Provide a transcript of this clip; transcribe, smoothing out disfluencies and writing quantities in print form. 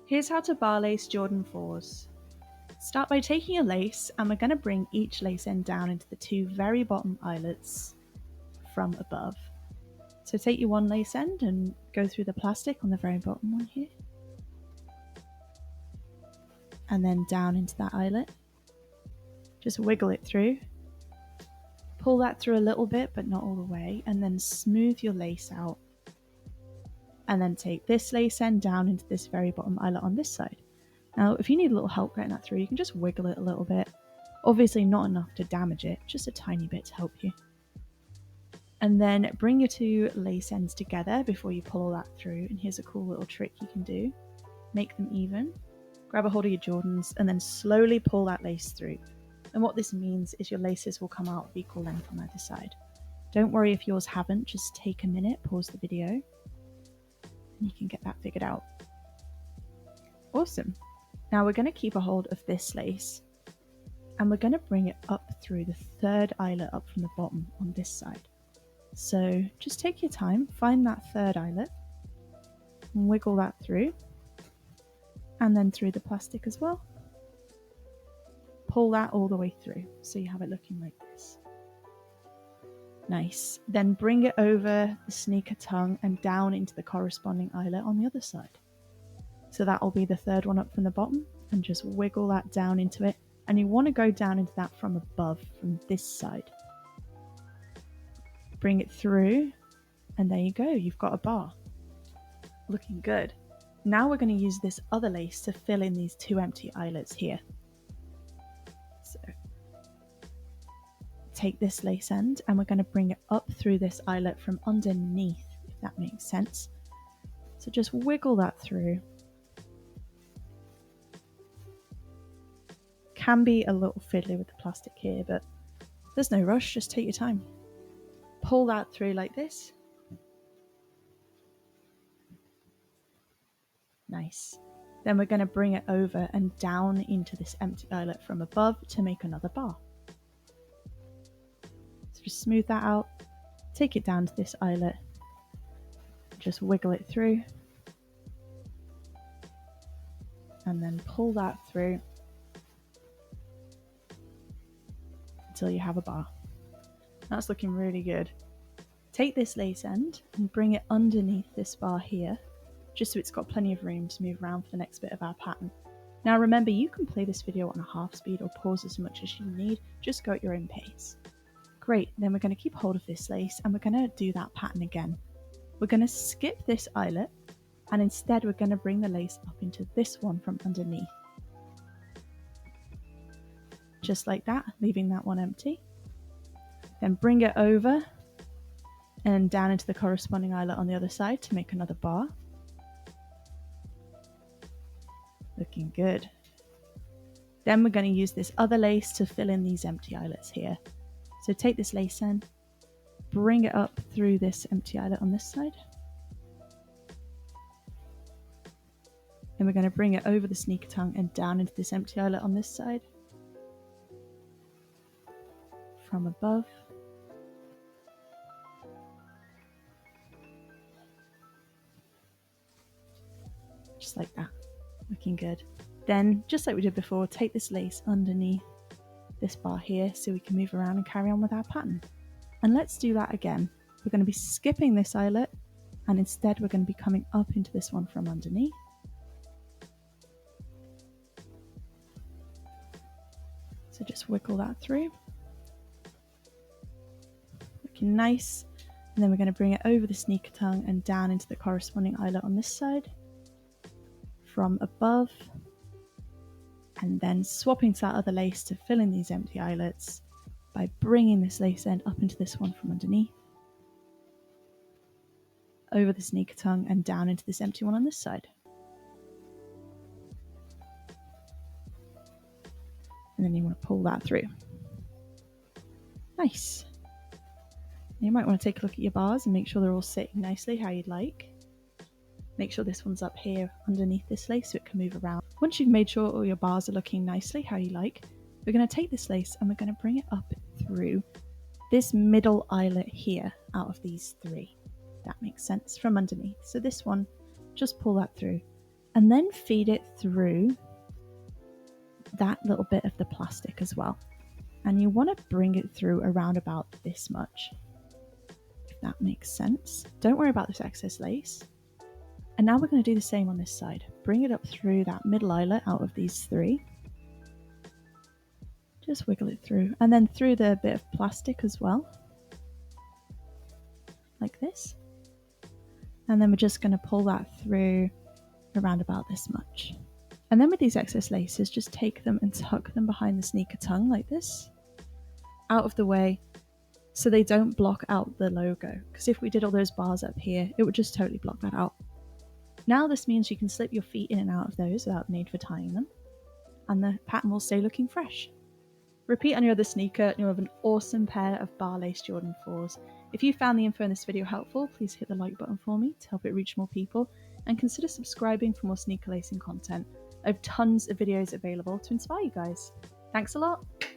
Here's how to bar lace Jordan 4s. Start by taking a lace and we're going to bring each lace end down into the two very bottom eyelets from above. So take your one lace end and go through the plastic on the very bottom one here. And then down into that eyelet. Just wiggle it through. Pull that through a little bit but not all the way, and then smooth your lace out. And then take this lace end down into this very bottom eyelet on this side. Now, if you need a little help getting that through, you can just wiggle it a little bit. Obviously not enough to damage it, just a tiny bit to help you. And then bring your two lace ends together before you pull all that through. And here's a cool little trick you can do. Make them even. Grab a hold of your Jordans and then slowly pull that lace through. And what this means is your laces will come out of equal length on either side. Don't worry if yours haven't, just take a minute, pause the video, and you can get that figured out. Awesome. Now we're going to keep a hold of this lace and we're going to bring it up through the third eyelet up from the bottom on this side. So just take your time, find that third eyelet, and wiggle that through, and then through the plastic as well. Pull that all the way through so you have it looking like this. Nice. Then bring it over the sneaker tongue and down into the corresponding eyelet on the other side. So that will be the third one up from the bottom, and just wiggle that down into it. And you want to go down into that from above, from this side. Bring it through, and there you go, you've got a bar. Looking good. Now we're going to use this other lace to fill in these two empty eyelets here. So take this lace end and we're going to bring it up through this eyelet from underneath, if that makes sense. So just wiggle that through. Can be a little fiddly with the plastic here, but there's no rush, just take your time. Pull that through like this. Nice. Then we're going to bring it over and down into this empty eyelet from above to make another bar. So just smooth that out, take it down to this eyelet, just wiggle it through, and then pull that through until you have a bar. That's looking really good. Take this lace end and bring it underneath this bar here, just so it's got plenty of room to move around for the next bit of our pattern. Now remember, you can play this video on a half speed or pause as much as you need, just go at your own pace. Great, then we're going to keep hold of this lace and we're going to do that pattern again. We're going to skip this eyelet and instead we're going to bring the lace up into this one from underneath. Just like that, leaving that one empty. Then bring it over and down into the corresponding eyelet on the other side to make another bar. Looking good. Then we're going to use this other lace to fill in these empty eyelets here. So take this lace end, bring it up through this empty eyelet on this side. Then we're going to bring it over the sneaker tongue and down into this empty eyelet on this side. From above. Just like that. Looking good. Then, just like we did before, take this lace underneath this bar here so we can move around and carry on with our pattern. And let's do that again. We're going to be skipping this eyelet and instead we're going to be coming up into this one from underneath. So just wiggle that through. Looking nice. And then we're going to bring it over the sneaker tongue and down into the corresponding eyelet on this side. From above. And then swapping to that other lace to fill in these empty eyelets by bringing this lace end up into this one from underneath, over the sneaker tongue and down into this empty one on this side. And then you want to pull that through. Nice. You might want to take a look at your bars and make sure they're all sitting nicely how you'd like. Make sure this one's up here underneath this lace so it can move around. Once you've made sure all your bars are looking nicely how you like, we're going to take this lace and we're going to bring it up through this middle eyelet here out of these three. That makes sense, from underneath. So this one, just pull that through and then feed it through that little bit of the plastic as well. And you want to bring it through around about this much, if that makes sense. Don't worry about this excess lace. And now we're going to do the same on this side. Bring it up through that middle eyelet out of these three. Just wiggle it through, and then through the bit of plastic as well, like this. And then we're just going to pull that through around about this much. And then with these excess laces, just take them and tuck them behind the sneaker tongue like this, out of the way, so they don't block out the logo. Because if we did all those bars up here, it would just totally block that out. Now this means you can slip your feet in and out of those without the need for tying them, and the pattern will stay looking fresh. Repeat on your other sneaker and you'll have an awesome pair of bar lace Jordan 4s. If you found the info in this video helpful, please hit the like button for me to help it reach more people, and consider subscribing for more sneaker lacing content. I have tons of videos available to inspire you guys. Thanks a lot!